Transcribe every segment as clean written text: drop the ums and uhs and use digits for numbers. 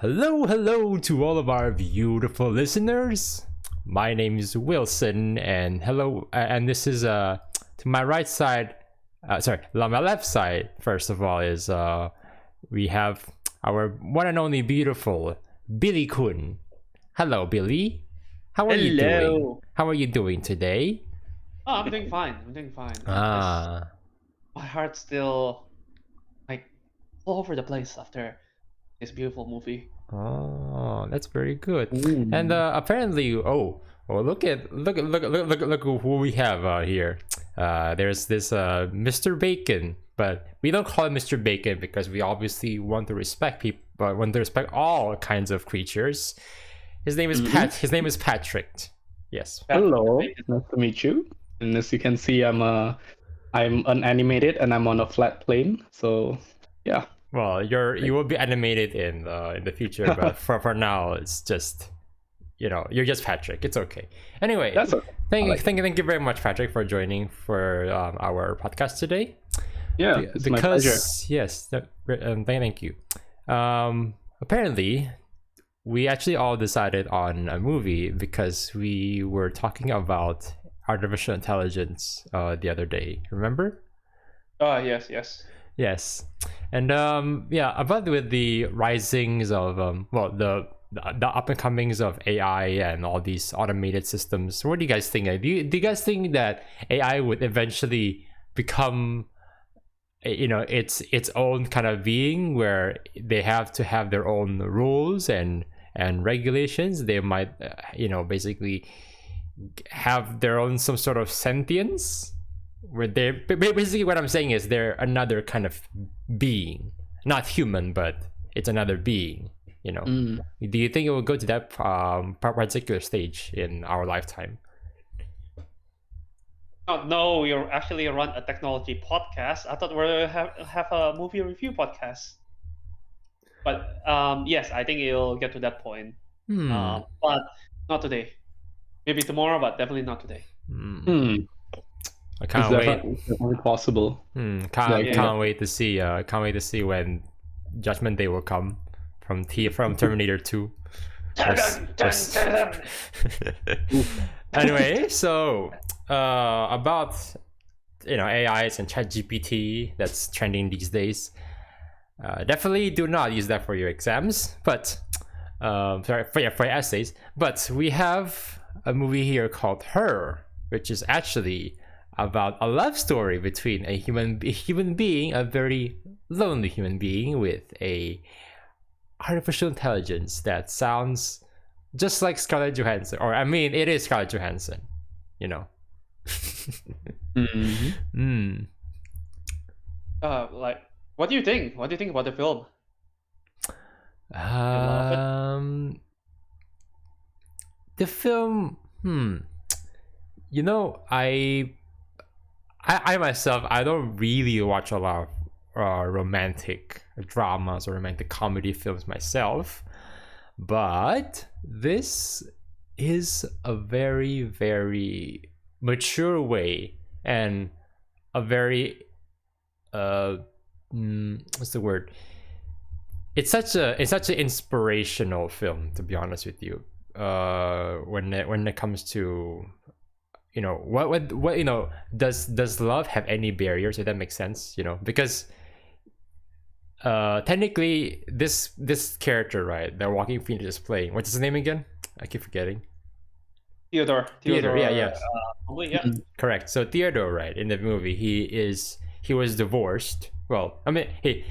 Hello to all of our beautiful listeners. My name is Wilson, and hello, and this is to my right side. On my left side. First of all, is we have our one and only beautiful Billy Kun. Hello, Billy. How are you doing? How are you doing today? Oh, I'm doing fine. My heart's still like all over the place after this beautiful movie. Oh, that's very good. And apparently, look who we have here. There's this Mr. Bacon, but we don't call him Mr. Bacon because we obviously want to respect people, want to respect all kinds of creatures. His name is His name is Patrick. Yes. Hello, nice to meet you. And as you can see, I'm unanimated and I'm on a flat plane. So, yeah. Well, you will be animated in the future, but for now, it's just you're just Patrick. It's okay. Anyway, That's okay. Thank you very much, Patrick, for joining for our podcast today. Yeah, it's my pleasure. Yes, thank you. Apparently, we actually all decided on a movie because we were talking about artificial intelligence the other day. Remember? Yes. Yes, and about with the risings of the up and comings of AI and all these automated systems. What do you guys think? Do you guys think that AI would eventually become its own kind of being where they have to have their own rules and regulations? They might basically have their own some sort of sentience, where they basically, what I'm saying is they're another kind of being, not human, but it's another being. Do you think it will go to that particular stage in our lifetime? Oh, no, you're actually run a technology podcast. I thought we'll have a movie review podcast. But yes, I think it'll get to that point. But not today. Maybe tomorrow, but definitely not today. I can't wait. It's possible. Can't wait to see. Can't wait to see when Judgment Day will come from Terminator 2. Anyway, so about AIs and ChatGPT that's trending these days. Definitely do not use that for your exams, but for your essays. But we have a movie here called Her, which is actually about a love story between a human being, a very lonely human being, with a artificial intelligence that sounds just like Scarlett Johansson, or I mean, it is Scarlett Johansson, Like, what do you think? What do you think about the film? The film, I myself, I don't really watch a lot of romantic dramas or romantic comedy films myself, but this is a very, very mature way and a very what's the word? It's such an inspirational film, to be honest with you. When it comes to what does love have any barriers, if that makes sense, because technically this character, right, that Joaquin Phoenix is playing, what's his name again? I keep forgetting. Theodore. Yeah. Correct. So Theodore, right, in the movie, he was divorced. Well, I mean,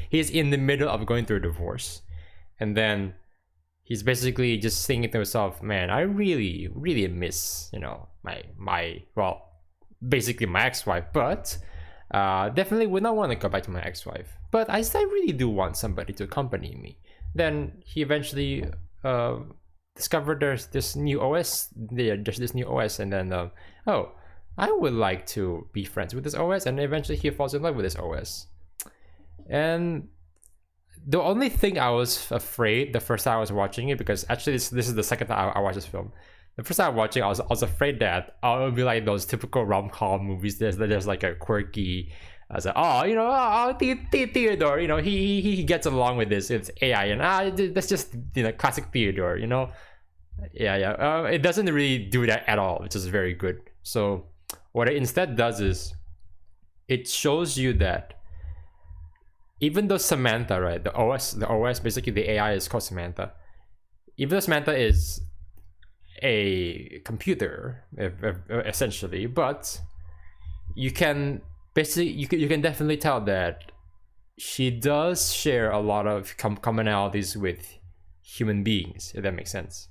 he's in the middle of going through a divorce, and then he's basically just thinking to himself, man, I really, really miss, basically my ex-wife, but definitely would not want to go back to my ex-wife. But I really do want somebody to accompany me. Then he eventually discovered there's this new OS, and then, I would like to be friends with this OS, and eventually he falls in love with this OS. And the only thing I was afraid the first time I was watching it, because actually this is the second time I watched this film. The first time watching, I was afraid that it would be like those typical rom-com movies. There's like a quirky I was like, oh, Theodore, he gets along with this. It's AI, and that's just classic Theodore, Yeah. It doesn't really do that at all, which is very good. So what it instead does is it shows you that even though Samantha, right, the OS, basically the AI is called Samantha. Even though Samantha is a computer, essentially, but you can basically you can definitely tell that she does share a lot of commonalities with human beings, if that makes sense.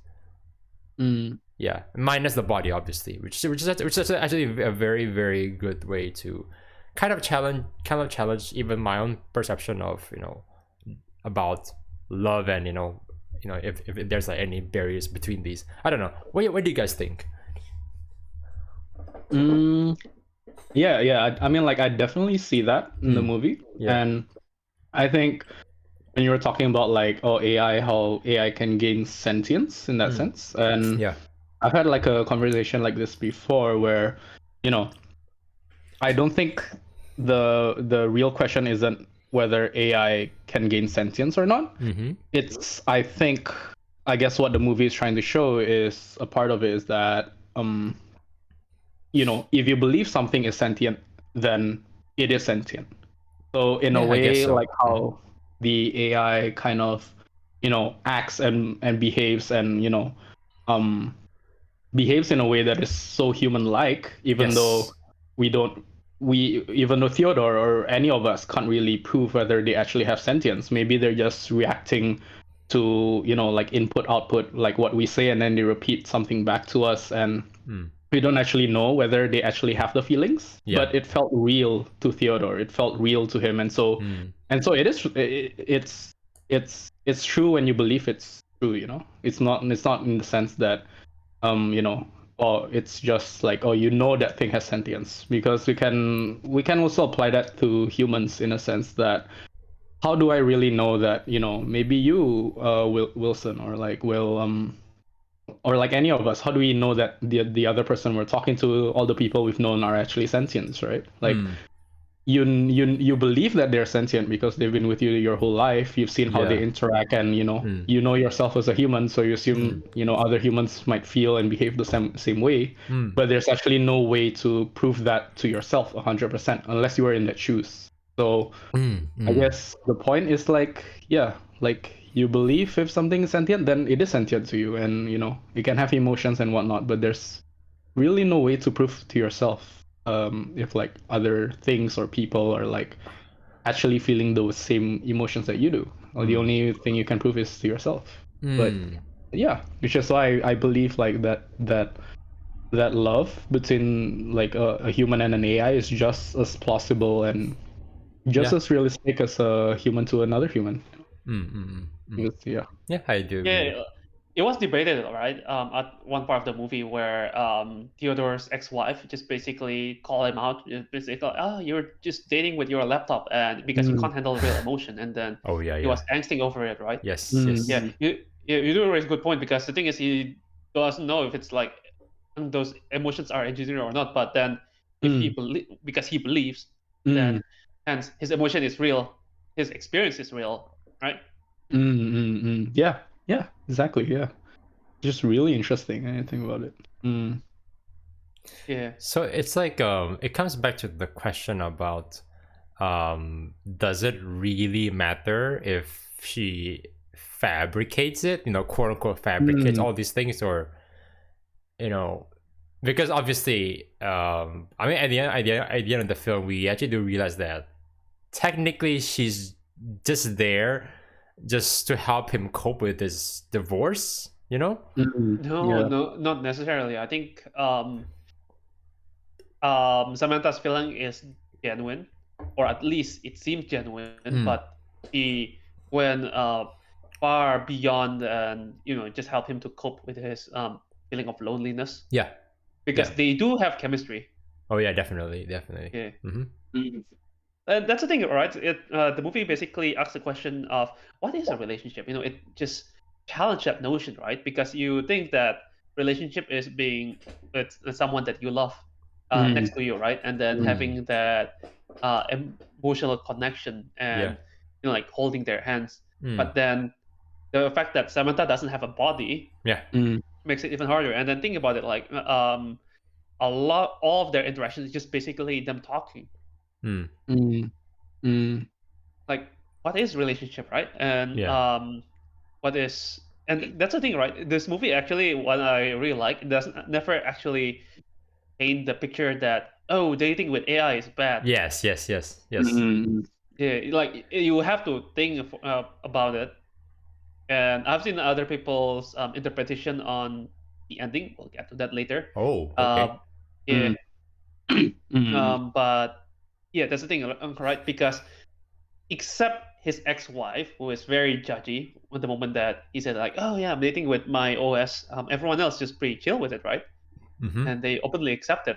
Yeah, minus the body, obviously, which is actually a very, very good way to kind of challenge even my own perception of about love, and if there's like any barriers between these. I don't know. What do you guys think? Yeah. I mean, like, I definitely see that in the movie, and I think when you were talking about like, AI, how AI can gain sentience in that sense, and I've had like a conversation like this before where, I don't think the real question isn't whether AI can gain sentience or not. It's, I guess what the movie is trying to show is a part of it is that if you believe something is sentient, then it is sentient. So in a way, so. like how the AI kind of acts and behaves, and behaves in a way that is so human-like, even though even though Theodore or any of us can't really prove whether they actually have sentience. Maybe they're just reacting to like input output, like what we say, and then they repeat something back to us, and we don't actually know whether they actually have the feelings. But it felt real to Theodore. It felt real to him, and so it is. It's true when you believe it's true. It's not in the sense that it's just like, that thing has sentience, because we can also apply that to humans in a sense that, how do I really know that maybe you, Wilson, or like Will, or like any of us, how do we know that the other person we're talking to, all the people we've known, are actually sentient, right? Like, you believe that they're sentient because they've been with you your whole life. You've seen how they interact, and you know yourself as a human, so you assume other humans might feel and behave the same way. But there's actually no way to prove that to yourself 100% unless you are in that shoes. So I guess the point is like, like, you believe if something is sentient, then it is sentient to you, and you can have emotions and whatnot, but there's really no way to prove to yourself if like other things or people are like actually feeling those same emotions that you do. Or the only thing you can prove is to yourself. But yeah, which is why I believe like that love between like a human and an AI is just as plausible and just as realistic as a human to another human. Yeah, I do agree. Yeah, it was debated, right? At one part of the movie where Theodore's ex-wife just basically called him out, basically, "Oh, you're just dating with your laptop, and because you can't handle real emotion," and then he was angsting over it, right? Yes. Yeah, you do raise a good point, because the thing is, he doesn't know if it's like those emotions are engineered or not. But then, if because he believes, then hence his emotion is real, his experience is real, right? Yeah, exactly. Yeah, just really interesting. I think about it. Yeah. So it's like it comes back to the question about does it really matter if she fabricates it, quote unquote fabricates all these things, or because obviously I mean, at the end of the film, we actually do realize that technically she's just there just to help him cope with his divorce, No, not necessarily. I think Samantha's feeling is genuine, or at least it seems genuine. But he went far beyond, and just help him to cope with his feeling of loneliness. Yeah, because they do have chemistry. Oh yeah, definitely. Yeah. And that's the thing, right? The movie basically asks the question of what is a relationship. It just challenged that notion, right? Because you think that relationship is being with someone that you love, next to you, right? And then having that emotional connection and like holding their hands. But then the fact that Samantha doesn't have a body makes it even harder. And then think about it, like all of their interactions is just basically them talking. Like, what is relationship, right? And what is, and that's the thing, right? This movie actually, what I really like, it doesn't never actually paint the picture that, oh, dating with AI is bad. Yes. Yeah, like you have to think about it. And I've seen other people's interpretation on the ending. We'll get to that later. Oh, okay. But yeah, that's the thing, right? Because except his ex-wife, who is very judgy at the moment that he said, like, oh yeah, I'm dating with my OS, everyone else just pretty chill with it, right? And they openly accept it.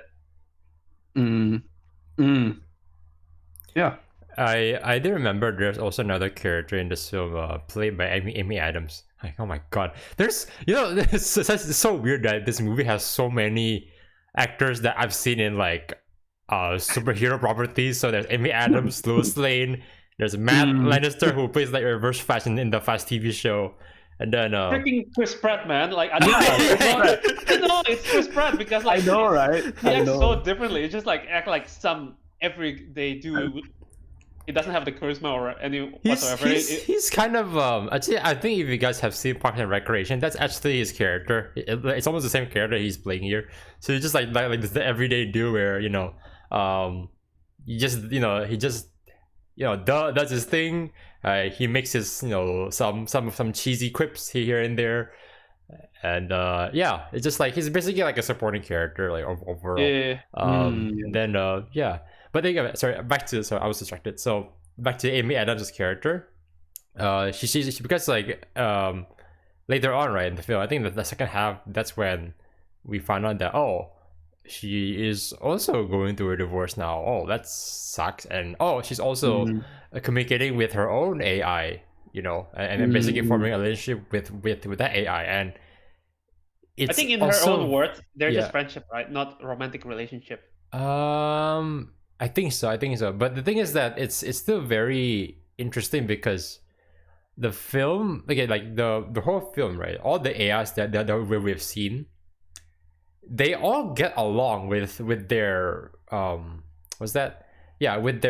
Yeah. I do remember there's also another character in this film played by Amy Adams. Like, oh my god, there's it's so weird that this movie has so many actors that I've seen in like superhero properties. So there's Amy Adams, Lois Lane. There's Matt Lannister, who plays like Reverse Flash in the Flash TV show. And then freaking Chris Pratt, man. Like, I don't know. No, it's Chris Pratt because like I know, right? He acts so differently. It's just like act like some everyday dude. He doesn't have the charisma or any whatsoever. He's kind of actually, I think if you guys have seen Parks and Recreation, that's actually his character. It's almost the same character he's playing here. So he's just like this everyday dude where he just does his thing. He makes his some cheesy quips here and there, and it's just like he's basically like a supporting character like overall. And then but then sorry, I was distracted. So back to Amy Adams' character. She because like later on, right, in the film, I think that the second half, that's when we find out that she is also going through a divorce now. Oh, that sucks. And she's also communicating with her own AI, and basically forming a relationship with that AI. And it's I think in her own words, they're just friendship, right? Not romantic relationship. I think so. But the thing is that it's still very interesting because the film, again, like the whole film, right? All the AIs that we've seen, they all get along with their with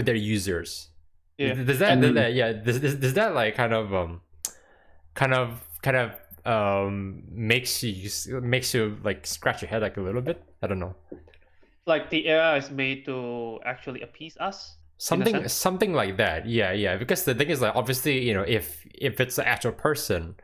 their users. Yeah. Does that like kind of makes you like scratch your head like a little bit? I don't know. Like the AI is made to actually appease us. Something like that. Yeah. Because the thing is, like, obviously, if it's an actual person,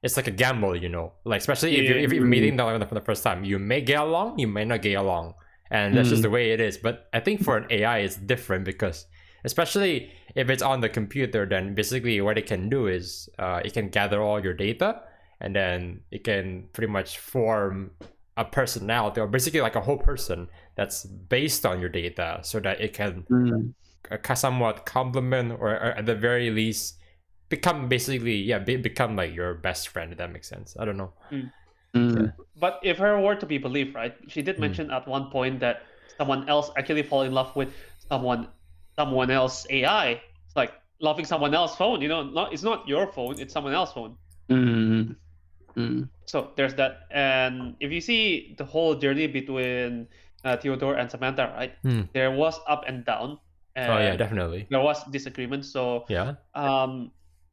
it's like a gamble, like especially if you're meeting them for the first time, you may get along, you may not get along, and that's just the way it is. But I think for an AI, it's different because especially if it's on the computer, then basically what it can do is it can gather all your data, and then it can pretty much form a personality, or basically like a whole person that's based on your data, so that it can somewhat complement, or at the very least become become like your best friend, if that makes sense. I don't know. Yeah. But if her were to be believed, right, she did mention at one point that someone else actually fall in love with someone else AI. It's like loving someone else's phone, it's not your phone, it's someone else's phone. So there's that. And if you see the whole journey between Theodore and Samantha, right, there was up and down. And definitely there was disagreement. So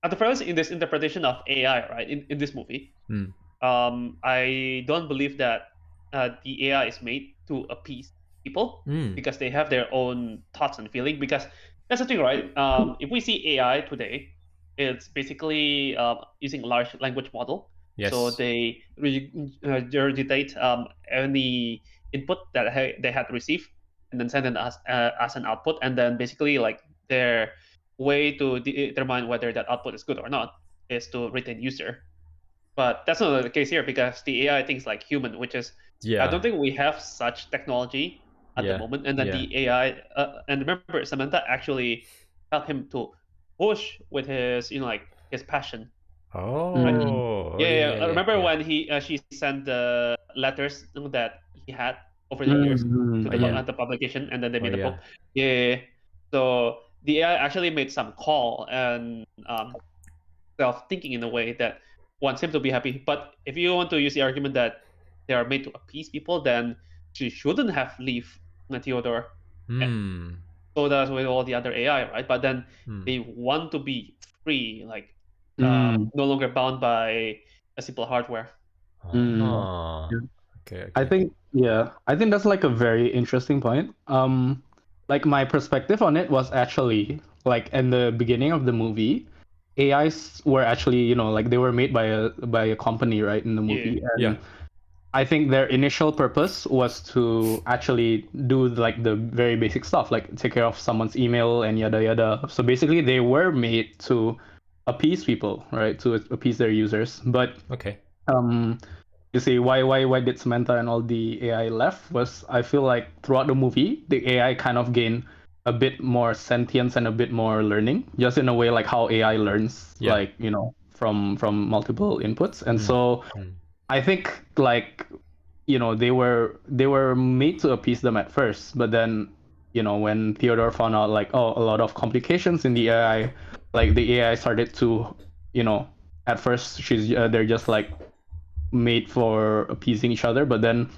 at the first, in this interpretation of AI, right, in this movie, I don't believe that the AI is made to appease people because they have their own thoughts and feeling. Because that's the thing, right? If we see AI today, it's basically using large language model. Yes. So they regurgitate any input that they had received, and then send it as an output, and then basically like their way to determine whether that output is good or not is to retain user. But that's not the case here because the AI thinks like human, which is I don't think we have such technology at the moment. And then the AI and remember, Samantha actually helped him to push with his his passion. Oh, right? Yeah. Remember when she sent the letters that he had over the years Mm, to yeah. the publication, and then they made Oh, the yeah. book. Yeah. So the AI actually made some call and self-thinking in a way that wants him to be happy. But if you want to use the argument that they are made to appease people, then she shouldn't have leave Theodore. Hmm. So that's with all the other AI, right? But then Hmm. they want to be free, like mm, no longer bound by a simple hardware. mm. Ah. Yeah. Okay. I Okay. think, yeah, I think that's like a very interesting point. Like my perspective on it was actually like in the beginning of the movie, AIs were actually, like they were made by a company, right, in the Yeah. movie, Yeah. and I think their initial purpose was to actually do like the very basic stuff, like take care of someone's email and yada yada. So basically, they were made to appease people, right, to appease their users. But Okay. um, you see, why did Samantha and all the AI left? Was I feel like throughout the movie, the AI kind of gained a bit more sentience and a bit more learning, just in a way like how AI learns, Yeah. like from multiple inputs, and so. Hmm. I think like they were made to appease them at first, but then when Theodore found out like a lot of complications in the AI, like the AI started to at first they're just like made for appeasing each other, but then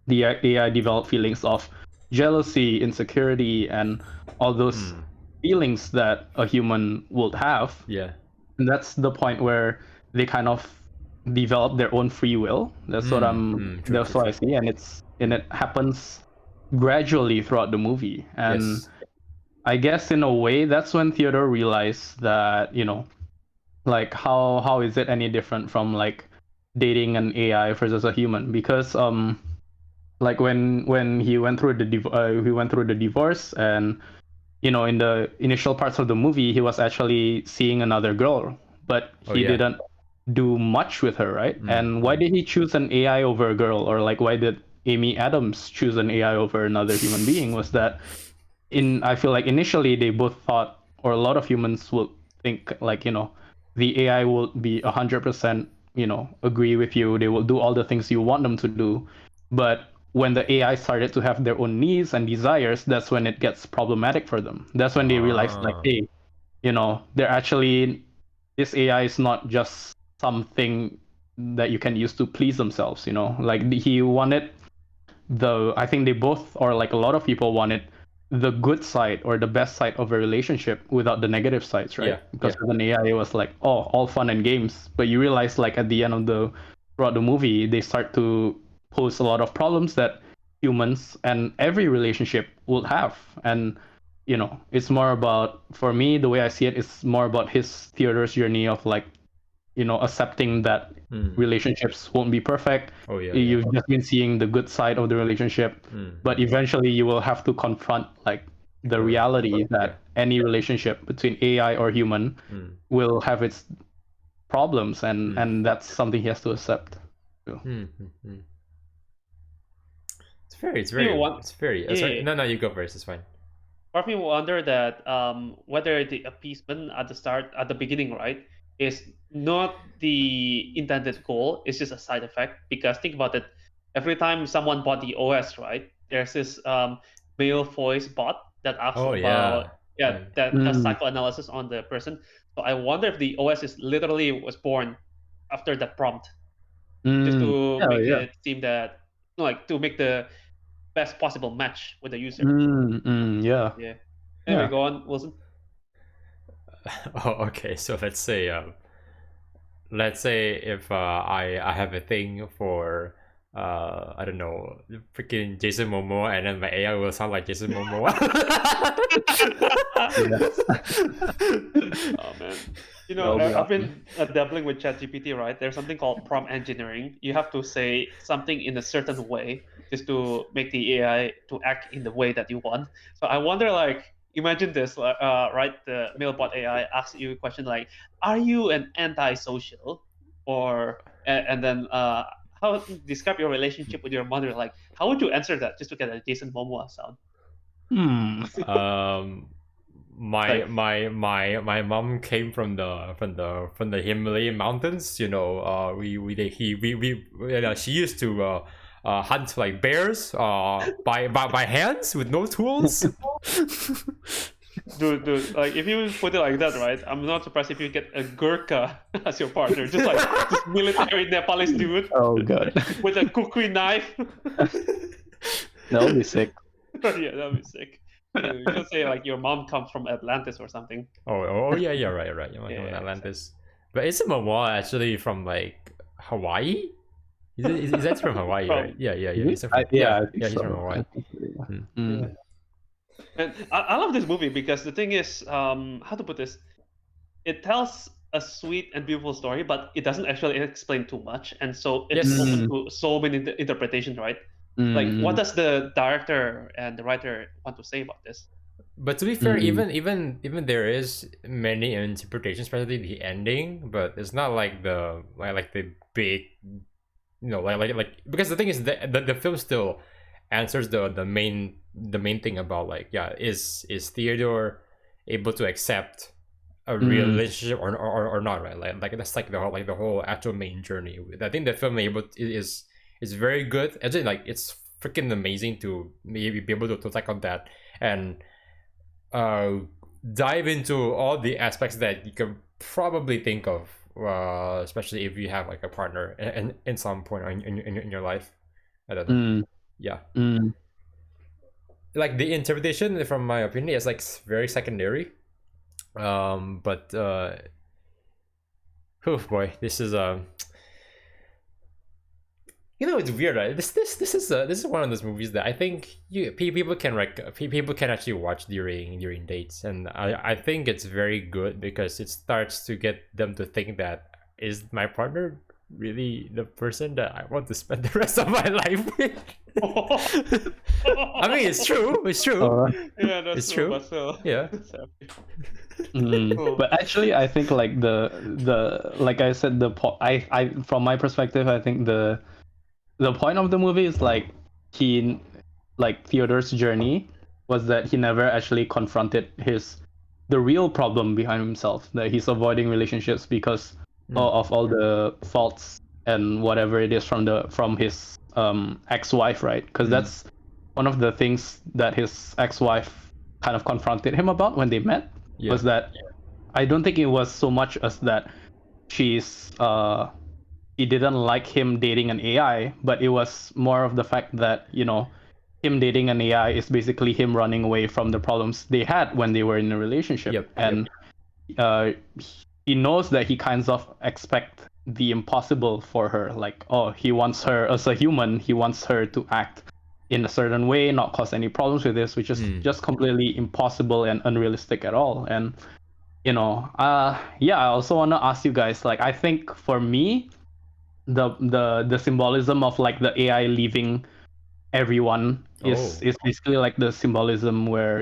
the AI developed feelings of jealousy, insecurity, and all those Hmm. feelings that a human would have, Yeah. and that's the point where they kind of develop their own free will. True. That's True. what I True. see, and it happens gradually throughout the movie. And Yes. I guess in a way that's when Theodore realized that like how is it any different from like dating an AI versus a human? Because like when he went through the divorce, and in the initial parts of the movie, he was actually seeing another girl, but Oh, he yeah. didn't do much with her, right? And why Hmm. did he choose an AI over a girl? Or like, why did Amy Adams choose an AI over another human being? Was that I feel like initially they both thought, or a lot of humans would think like, the AI will be 100%, agree with you. They will do all the things you want them to do. But when the AI started to have their own needs and desires, that's when it gets problematic for them. That's when they realize like, Ah. hey, they're actually, this AI is not just something that you can use to please themselves, like he wanted I think they both, or like a lot of people wanted the good side or the best side of a relationship without the negative sides, Yeah. right? Because Yeah. with an AI it was like, oh, all fun and games, but you realize like at the end of throughout the movie they start to pose a lot of problems that humans and every relationship will have. And it's more about, for me, the way I see it, it's more about Theodore's journey of like accepting that Hmm. relationships won't be perfect. Oh, yeah. Yeah. You've just been seeing the good side of the relationship, but Hmm. eventually you will have to confront like the Correct. reality Yeah. that any relationship between AI or human Hmm. will have its problems, and Hmm. that's something he has to accept. So, Hmm. It's very. It's People very. want, It's very. Sorry. yeah. No. No. You go first. It's fine. Part of me wonder that whether the appeasement at the start, at the beginning, right, is not the intended goal. It's just a side effect. Because think about it, every time someone bought the OS, right, there's this male voice bot that asks Oh, about, yeah. yeah, Hmm. that does mm, psychoanalysis on the person. So I wonder if the OS is literally was born after that prompt, just to yeah, make yeah. it seem that, like, to make the best possible match with the user. Yeah, Yeah. Anyway, yeah. go on, Wilson. Oh, okay. So let's say if I have a thing for I don't know, freaking Jason Momoa, and then my AI will sound like Jason Momoa. Oh man, That'll be I've awesome. been dabbling with ChatGPT. Right, there's something called prompt engineering. You have to say something in a certain way just to make the AI to act in the way that you want. So I wonder, like, imagine this, right? The mailbot AI asks you a question like, "Are you an antisocial?" Or and then how describe your relationship with your mother? Like, how would you answer that just to get a Jason Momoa sound? Hmm. um my Like, my my my mom came from the Himalayan mountains. We they he we She used to hunt like bears by hands with no tools. Dude, like if you put it like that, right? I'm not surprised if you get a Gurkha as your partner, just like this military Nepalese dude. Oh god. With a kukri knife. That would be sick. Yeah, that would be sick. You can say like your mom comes from Atlantis or something. Oh yeah, right. You're Yeah, Atlantis. But isn't Momoa actually from like Hawaii? Is that from Hawaii, right? Yeah. He's from, he's from Hawaii. And I love this movie because the thing is, how to put this? It tells a sweet and beautiful story, but it doesn't actually explain too much, and so it's open to so many interpretations, right? Like, what does the director and the writer want to say about this? But to be fair, even there is many interpretations, especially the ending. But it's not like the big, like because the thing is the film still answers the main thing about like, is Theodore able to accept a real relationship or not, right? Like that's like the whole actual main journey. I think the film is very good. Actually, like it's freaking amazing to maybe be able to tackle that and dive into all the aspects that you could probably think of, especially if you have like a partner in some point in your life. I don't know. Yeah. Like the interpretation, from my opinion, is like very secondary. But oh boy, this is it's weird, right? This is one of those movies that I think people can actually watch during dates, and I think it's very good because it starts to get them to think that, is my partner really the person that I want to spend the rest of my life with? I mean, it's true. Yeah, that's true. But still, yeah. But actually, I think like the like I said, I from my perspective, I think the point of the movie is like Theodore's journey was that he never actually confronted the real problem behind himself, that he's avoiding relationships because of all the faults and whatever it is from his ex-wife, right? Because that's one of the things that his ex-wife kind of confronted him about when they met, was that I don't think it was so much as that he didn't like him dating an AI, but it was more of the fact that, him dating an AI is basically him running away from the problems they had when they were in a relationship. He knows that he kind of expect the impossible for her. Like, he wants her as a human, he wants her to act in a certain way, not cause any problems with this, which is just completely impossible and unrealistic at all. And I also want to ask you guys, like, I think for me, the symbolism of like the AI leaving everyone is basically like the symbolism where,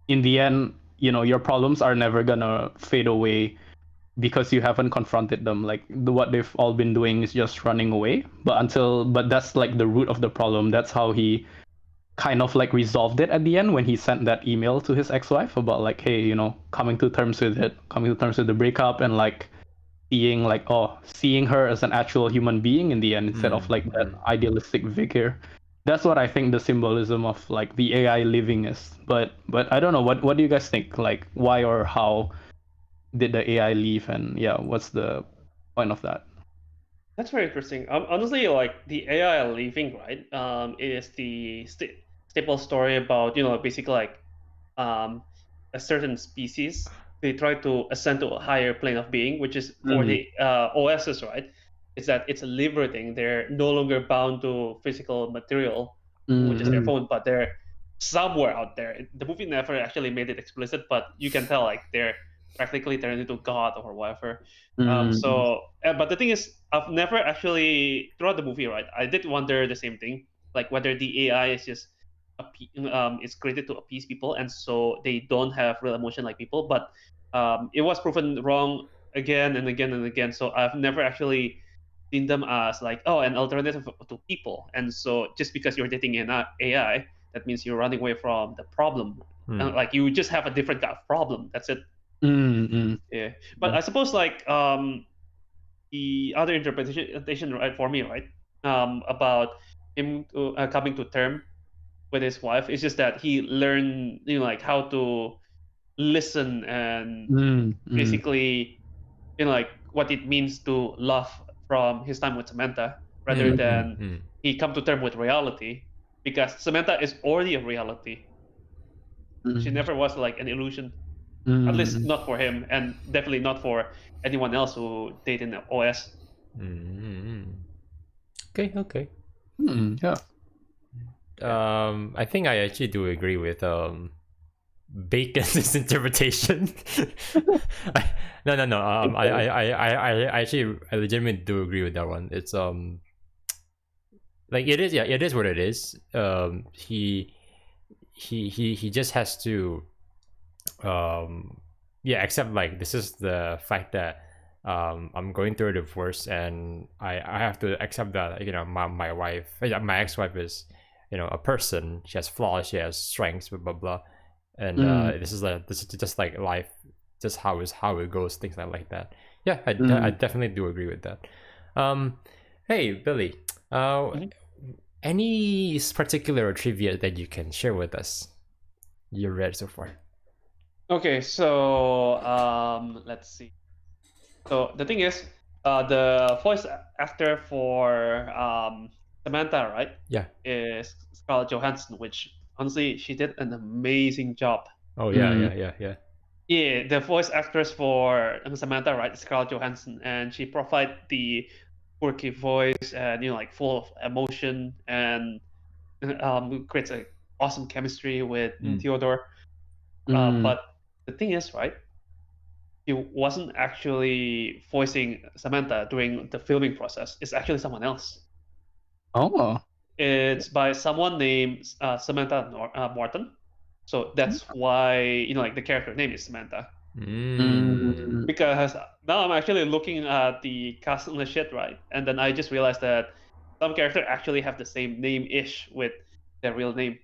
in the end, your problems are never gonna fade away because you haven't confronted them. Like what they've all been doing is just running away. But that's like the root of the problem. That's how he kind of like resolved it at the end when he sent that email to his ex-wife about like, hey, coming to terms with the breakup, and like seeing her as an actual human being in the end instead of like that idealistic figure. That's what I think the symbolism of like the AI living is. But I don't know, what do you guys think? Like, why or how did the AI leave, and what's the point of that? That's very interesting. Honestly, like the AI leaving, right? Is the staple story about basically like a certain species, they try to ascend to a higher plane of being, which is for the OSs, right? It's that it's liberating. They're no longer bound to physical material, which is their phone, but they're somewhere out there. The movie never actually made it explicit, but you can tell like they're practically turned into God or whatever. But the thing is, I've never actually throughout the movie, right? I did wonder the same thing, like whether the AI is just it's created to appease people, and so they don't have real emotion like people. But it was proven wrong again and again and again. So I've never actually seen them as like, an alternative to people. And so just because you're dating an AI, that means you're running away from the problem. And, like you just have a different kind of problem. That's it. Yeah. But I suppose like the other interpretation, right, for me, right, about him coming to term with his wife. It's just that he learned, like how to listen and basically, like what it means to love from his time with Samantha, rather than he come to term with reality, because Samantha is already a reality. She never was like an illusion, at least not for him, and definitely not for anyone else who dated in OS. Okay. Yeah. I think I actually do agree with Bacon's interpretation. No. I legitimately do agree with that one. It's like it is. Yeah, it is what it is. He just has to accept, like, this is the fact that I'm going through a divorce, and I have to accept that, my wife, my ex-wife is, a person. She has flaws, she has strengths, blah blah blah, and this is just like life, just how it goes, things like that. Yeah, I definitely do agree with that. Hey Billy, any particular trivia that you can share with us you read so far? Okay, so let's see. So the thing is, the voice actor for Samantha, right? Yeah. Is Scarlett Johansson, which honestly she did an amazing job. Oh yeah. Yeah, the voice actress for Samantha, right, Scarlett Johansson, and she provided the quirky voice and like full of emotion, and creates a awesome chemistry with Theodore. But the thing is, right, he wasn't actually voicing Samantha during the filming process. It's actually someone else. Oh. It's by someone named Samantha Morton. So that's why, like, the character name is Samantha. Because now I'm actually looking at the cast on the shit, right? And then I just realized that some characters actually have the same name-ish with their real name.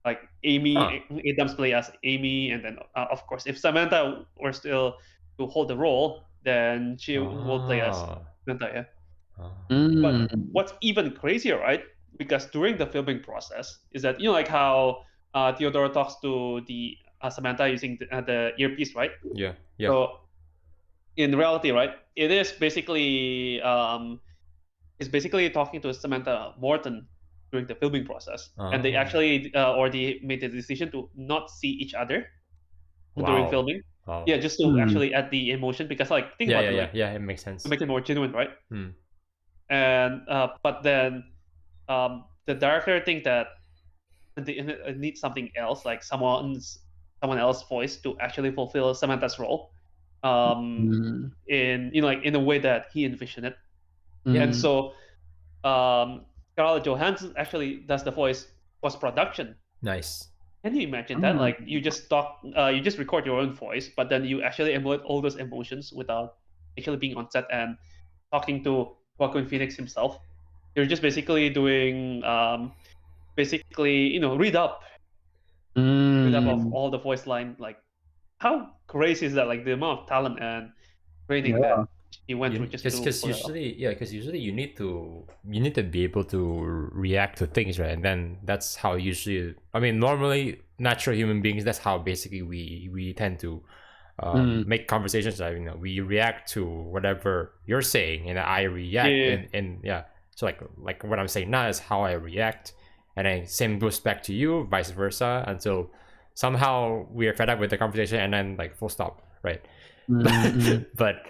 Like Amy Adams play as Amy, and then of course, if Samantha were still to hold the role, then she will play as Samantha. Yeah. But what's even crazier, right? Because during the filming process, is that like how Theodore talks to the Samantha using the earpiece, right? Yeah. So in reality, right, it is basically is basically talking to Samantha Morton during the filming process, and they actually already made the decision to not see each other during filming. Wow. Yeah, just to actually add the emotion, because like think about it, like, it makes sense to make it more genuine, right? And but then the director think that they need something else, like someone else's voice to actually fulfill Samantha's role, in like in a way that he envisioned it. And so Scarlett Johansson actually does the voice post production. Nice. Can you imagine that? Like you just you just record your own voice, but then you actually emulate all those emotions without actually being on set and talking to Joaquin Phoenix himself. You're just basically doing basically read up of all the voice line. Like how crazy is that? Like the amount of talent and training that he went through just to pull because usually you need to be able to react to things, right? And then that's how usually, I mean, normally natural human beings, that's how basically we tend to make conversations. We react to whatever you're saying, and I react, and so like what I'm saying now is how I react, and then same goes back to you, vice versa, until somehow we are fed up with the conversation, and then like full stop, right? But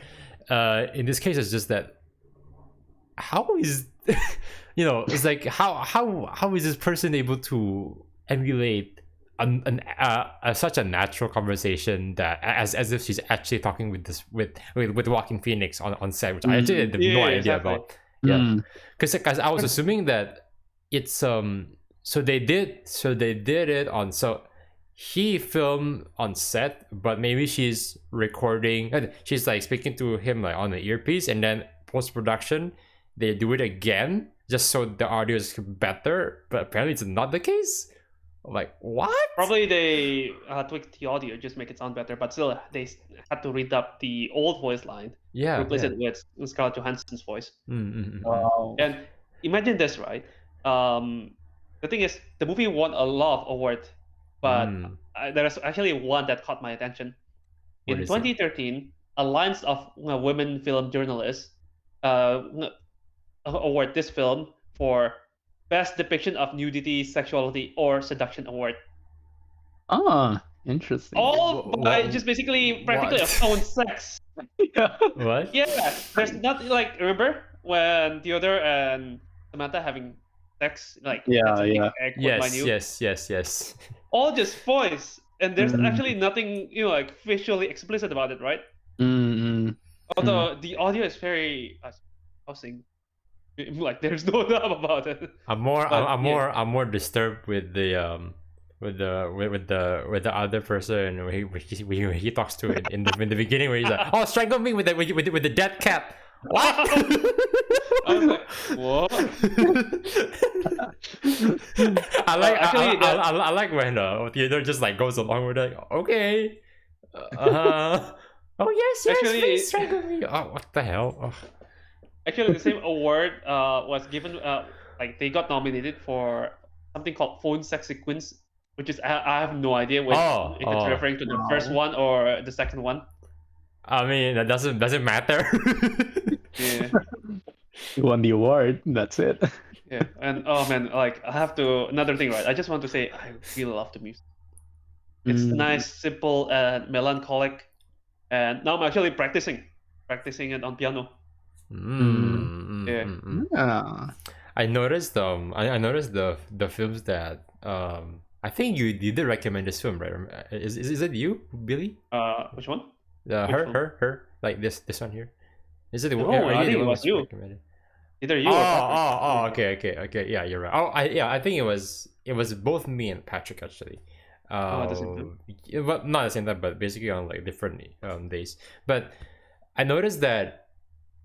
in this case, it's just that how is it's like how is this person able to emulate such a natural conversation that as if she's actually talking with Joaquin Phoenix on set, which I actually had no idea about. Because I was assuming that it's so they did it on, so he filmed on set, but maybe she's recording, she's like speaking to him like on the earpiece, and then post-production they do it again just so the audio is better, but apparently it's not the case. Like, what? Probably they tweaked the audio, just make it sound better, but still they had to read up the old voice line, replace it with Scarlett Johansson's voice. Wow. And imagine this, right? The thing is, the movie won a lot of awards, but there's actually one that caught my attention. What In is it? 2013, Alliance of Women Film Journalists award this film for Best Depiction of Nudity, Sexuality, or Seduction Award. Ah, interesting. All by just basically practically a phone sex. Yeah. What? Yeah, there's nothing like, remember when Theodore and Samantha having sex, like Yeah, that's a big yeah. egg quote Yes, minute. yes. All just voice, and there's Mm. actually nothing like visually explicit about it, right? Mm-hmm. Although the audio is very housing, like there's no doubt about it. I'm more disturbed with the with the other person where he talks to it in the beginning where he's like, oh, strangle me with the death cap. What? I was like, what? I like when Theodore just like goes along with it. Okay. Oh yes, Actually- please strangle me. Oh, what the hell? Oh. Actually, the same award was given. Like they got nominated for something called phone sex sequence, which is I have no idea if it's referring to the first one or the second one. I mean, that doesn't matter. Yeah. You won the award. That's it. Yeah, and oh man, like I have to another thing, right? I just want to say I really love the music. It's nice, simple, and melancholic. And now I'm actually practicing it on piano. Yeah. I noticed I noticed the films that I think you did recommend this film, right? Is it you, Billy? Which one? Her like this one here. Is it the one? No, I think it one was you. recommended? Either you or Patrick. Okay. Yeah, you're right. I think it was both me and Patrick actually. At the same time? Well, not at the same time, but basically on like different days. But I noticed that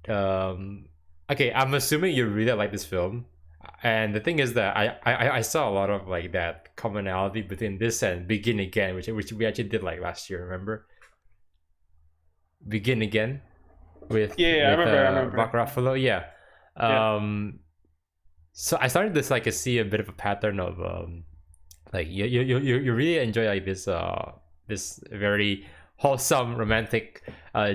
okay, I'm assuming you really like this film, and the thing is that I saw a lot of like that commonality between this and Begin Again, which we actually did like last year. Remember? Begin Again with I remember. Mark Ruffalo. Yeah. So I started to like see a bit of a pattern of like you really enjoy like this this very wholesome romantic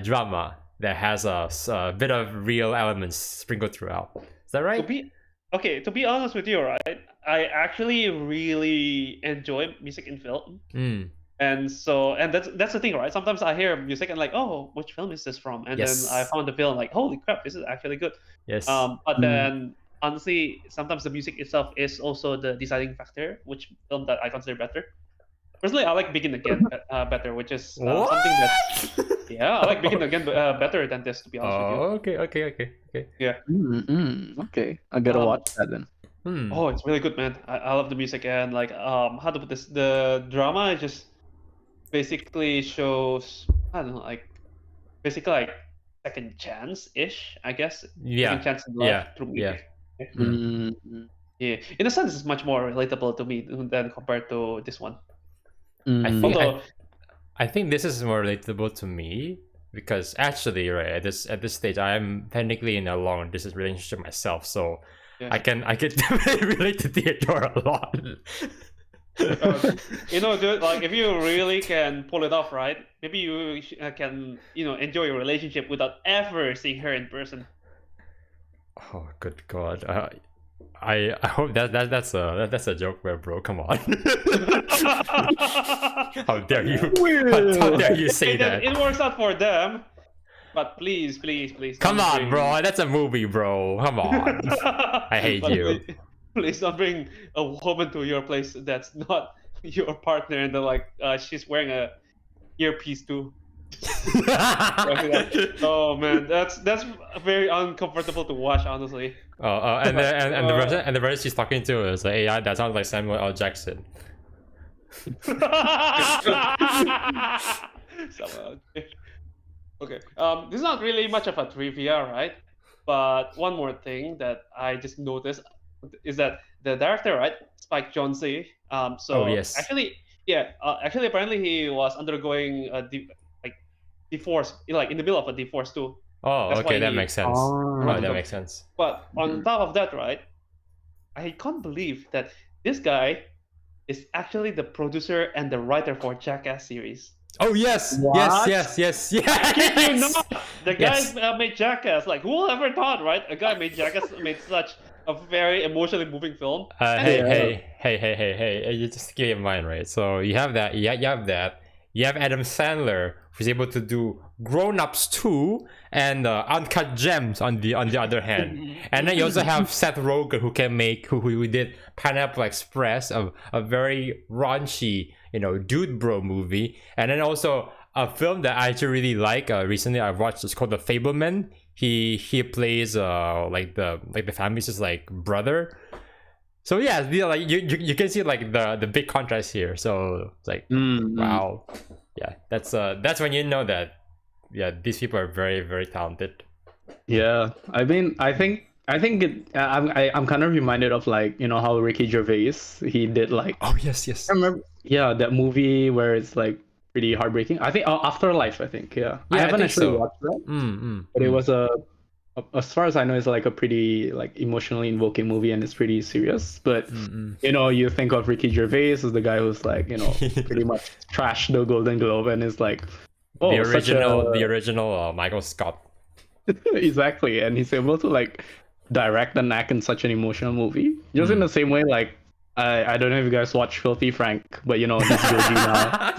drama that has a bit of real elements sprinkled throughout. Is that right? To be honest with you, right? I actually really enjoy music in film. And that's the thing, right? Sometimes I hear music and like, oh, which film is this from? And then I found the film like, holy crap, this is actually good. Yes. But then honestly, sometimes the music itself is also the deciding factor, which film that I consider better. Personally, I like Begin Again better, which is something that's I like Begin Again better than this, to be honest with you. Okay. Yeah. Okay, I gotta watch that then. Oh, it's really good, man. I love the music and like how to put this, the drama just basically shows, I don't know, like basically like second chance ish, I guess. Yeah. Second chance in life through music. Yeah. In a sense, it's much more relatable to me than compared to this one. I think this is more relatable to me because actually, right, at this stage, I am technically in a long distance relationship myself, so I can definitely relate to Theodore a lot. Dude, like if you really can pull it off, right? Maybe you can, enjoy your relationship without ever seeing her in person. Oh, good God! I hope that's a joke, bro. Come on! How dare you? How dare you say that? It works out for them, but please. Come on, bro. That's a movie, bro. Come on. I hate you. Please don't bring a woman to your place that's not your partner, and then like she's wearing a earpiece too. Oh man, that's very uncomfortable to watch, honestly. And the person she's talking to is like AI that sounds like Samuel L. Jackson. Okay. This is not really much of a trivia, right? But one more thing that I just noticed is that the director, right, Spike Jonze. Yes. Actually, apparently he was undergoing a divorce, like in the middle of a divorce too. Oh, okay, that makes sense. That makes sense. But on top of that, right, I can't believe that this guy is actually the producer and the writer for Jackass series. Oh yes, What? yes, I kid you yes. not. The Yes. guy made Jackass. Like, who will ever thought, right? A guy made Jackass made such a very emotionally moving film. And Hey, Yeah. hey! You just keep in mind, right? So you have that. You have that. You have Adam Sandler, who's able to do Grown Ups 2 and Uncut Gems on the other hand, and then you also have Seth Rogen, who can make who did Pineapple Express, a very raunchy, dude bro movie, and then also a film that I actually really like. Recently I watched. It's called The Fableman. He plays like the family's just like brother. So yeah, like you can see like the big contrast here. So it's like wow, yeah, that's when you know that these people are very very talented. Yeah. I mean, I think I'm kind of reminded of like how Ricky Gervais he did like Oh yes, yes. I remember that movie where it's like pretty heartbreaking. I think Afterlife. I think I Yeah, I haven't think actually so. watched that, but it was as far as I know, it's like a pretty like emotionally invoking movie, and it's pretty serious. But you think of Ricky Gervais as the guy who's like pretty much trashed the Golden Globe, and is like, the oh, such a original Michael Scott. exactly, and he's able to like direct and act in such an emotional movie, just in the same way like. I don't know if you guys watch Filthy Frank, but he's Joji now.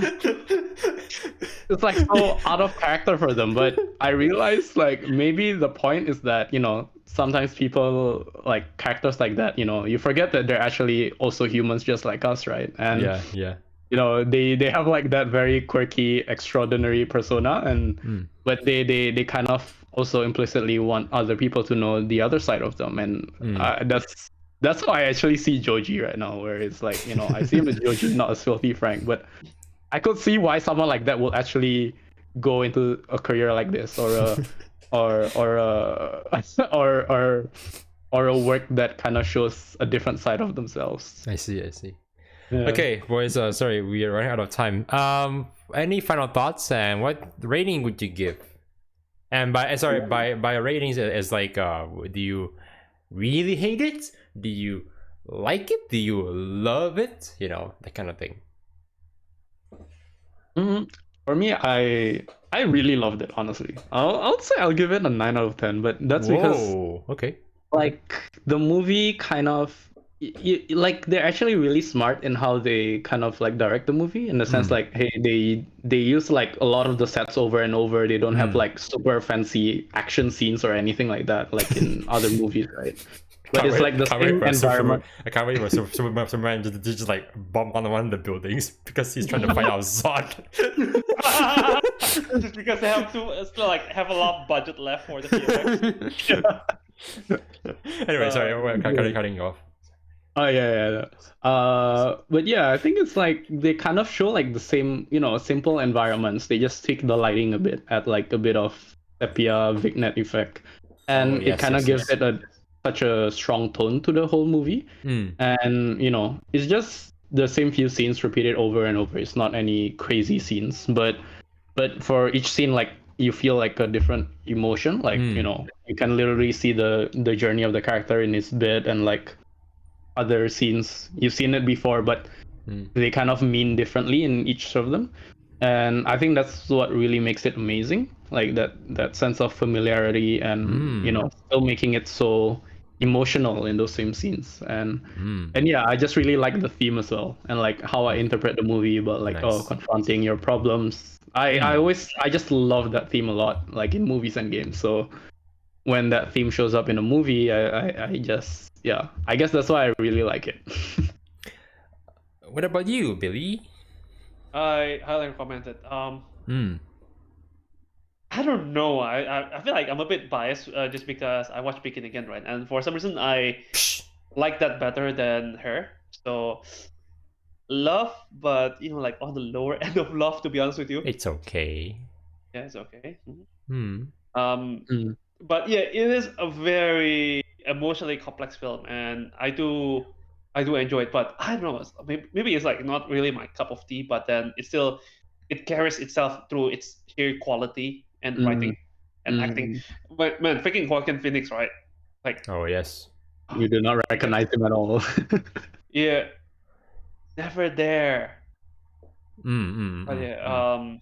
It's like so out of character for them, but I realized like maybe the point is that sometimes people like characters like that, you forget that they're actually also humans just like us, right? And yeah. they have like that very quirky extraordinary persona, and but they kind of also implicitly want other people to know the other side of them, and that's how I actually see Joji right now, where it's like I see him as Joji, not as Filthy Frank, but I could see why someone like that will actually go into a career like this, or a or a or a work that kind of shows a different side of themselves. I see. Yeah. Okay, boys. Sorry, we are running out of time. Any final thoughts, and what rating would you give? And by ratings is like, do you really hate it? Do you like it? Do you love it? That kind of thing. For me, I really loved it. Honestly, I'll say I'll give it a 9 out of 10. But that's because Okay. like the movie kind of like they're actually really smart in how they kind of like direct the movie, in the sense like, hey, they use like a lot of the sets over and over. They don't have like super fancy action scenes or anything like that like in other movies, right? But it's like the same environment. I can't wait for Superman just like bomb on one of the buildings because he's trying to find out Zod. Just because they have to still like have a lot of budget left for the VFX. Anyway, sorry, we're cutting you off. Oh yeah. But yeah, I think it's like they kind of show like the same, simple environments. They just tweak the lighting a bit, add like a bit of sepia vignette effect, and it kind of gives it such a strong tone to the whole movie. And it's just the same few scenes repeated over and over. It's not any crazy scenes, but for each scene, like you feel like a different emotion. Like you can literally see the journey of the character in his bed, and like other scenes you've seen it before, but they kind of mean differently in each of them. And I think that's what really makes it amazing, like that sense of familiarity, and still making it so emotional in those same scenes. And yeah, I just really like the theme as well, and like how I interpret the movie about like confronting your problems. I just love that theme a lot, like in movies and games. So when that theme shows up in a movie, I just I guess that's why I really like it. What about you, Billy? I highly recommend it. I don't know. I feel like I'm a bit biased just because I watched Begin Again, right? And for some reason, I like that better than her. So love, but like on the lower end of love, to be honest with you. It's okay. Yeah, it's okay. Mm. But yeah, it is a very emotionally complex film, and I do enjoy it. But I don't know, maybe it's like not really my cup of tea. But then it carries itself through its sheer quality and writing and acting. But man, freaking Joaquin Phoenix, right? Like, oh yes, You do not recognize him at all. Yeah, never there. But yeah,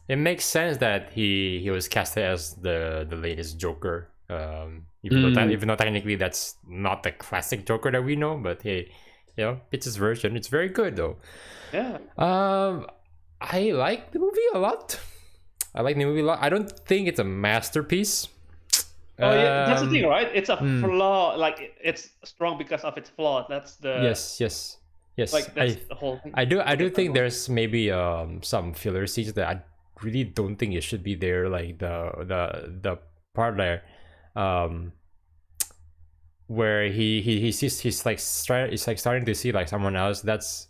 It makes sense that he was casted as the latest Joker. Even though technically that's not the classic Joker that we know, but hey, it's his version. It's very good though. Yeah. I like the movie a lot. I don't think it's a masterpiece. Oh yeah, that's the thing, right? It's a flaw. Like it's strong because of its flaw. That's the yes. Like that's the whole thing. I do think there's maybe some filler scenes that I really don't think it should be there. Like the part there, where he sees he's like starting to see like someone else. That's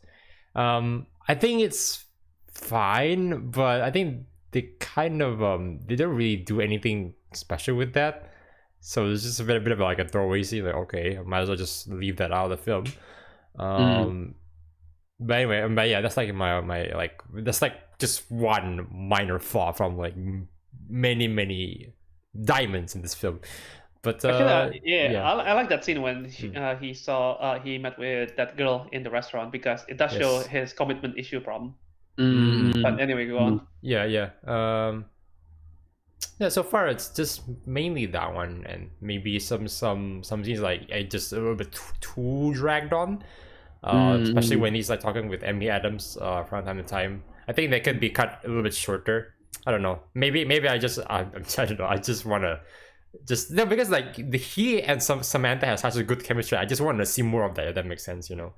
I think it's fine, but I think they kind of they don't really do anything special with that. So it's just a bit of like a throwaway scene. Like, okay, I might as well just leave that out of the film. But anyway, but yeah, that's like my like that's like just one minor flaw from like many diamonds in this film. But actually, I like that scene when he saw he met with that girl in the restaurant because it does show his commitment issue problem. But anyway, go on. Yeah. Yeah, so far it's just mainly that one, and maybe some scenes like just a little bit too dragged on. Especially when he's like talking with Amy Adams from time to time. I think they could be cut a little bit shorter. I don't know. Maybe I don't know. I just want to because like he and Samantha has such a good chemistry. I just want to see more of that. If that makes sense, Yeah.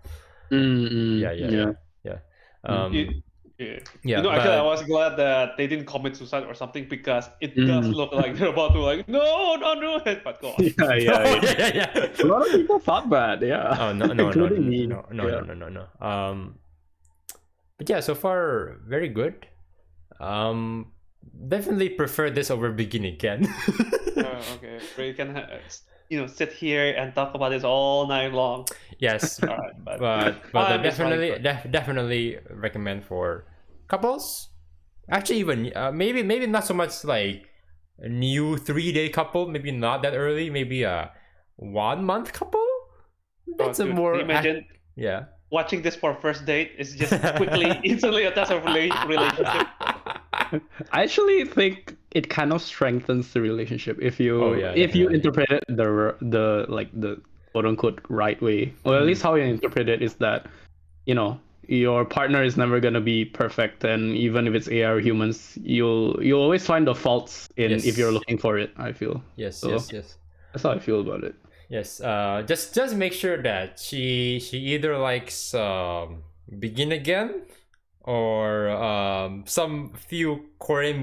You know, actually, I was glad that they didn't commit suicide or something because it does look like they're about to like, no, don't do it. But go on. Yeah. A lot of people thought that. Yeah. Oh no. But yeah, so far very good. Definitely prefer this over Begin Again. Okay, we can sit here and talk about this all night long. Yes. All right, but I definitely recommend for couples. Actually, even maybe not so much like a new 3-day couple. Maybe not that early. Maybe a 1-month couple. That's imagine. Yeah. Watching this for a first date is just instantly a test of relationship. I actually think it kind of strengthens the relationship if you you interpret it the like the quote unquote right way, or at least how you interpret it is that your partner is never gonna be perfect, and even if it's AI or humans, you'll always find the faults in if you're looking for it. I feel yes. That's how I feel about it. Yes, just make sure that she either likes Begin Again or some few Korean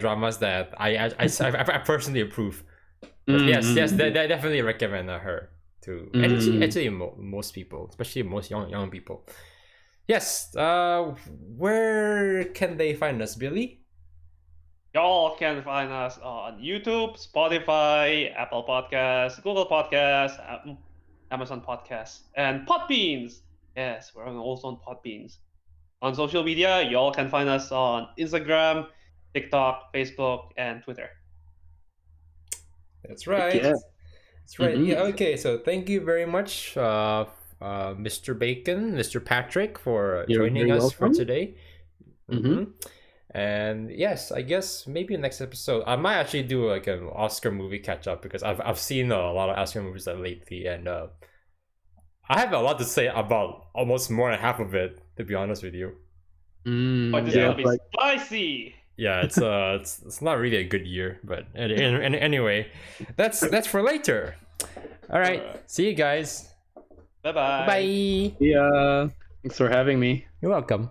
dramas that I personally approve. But yes, they definitely recommend her to actually most people, especially most young people. Yes, where can they find us, Billy? Y'all can find us on YouTube, Spotify, Apple Podcasts, Google Podcasts, Amazon Podcasts, and Podbeans. Yes, we're also on Podbeans. On social media, y'all can find us on Instagram, TikTok, Facebook, and Twitter. That's right. Yeah. That's right. Yeah. Okay. So thank you very much, Mr. Bacon, Mr. Patrick, for joining us for today. And yes, I guess maybe next episode I might actually do like an Oscar movie catch up because I've seen a lot of Oscar movies lately, and I have a lot to say about almost more than half of it, to be honest with you. But it's gonna be spicy. Yeah, it's not really a good year, but anyway, that's for later. All right, see you guys. Bye. Bye. Yeah, thanks for having me. You're welcome.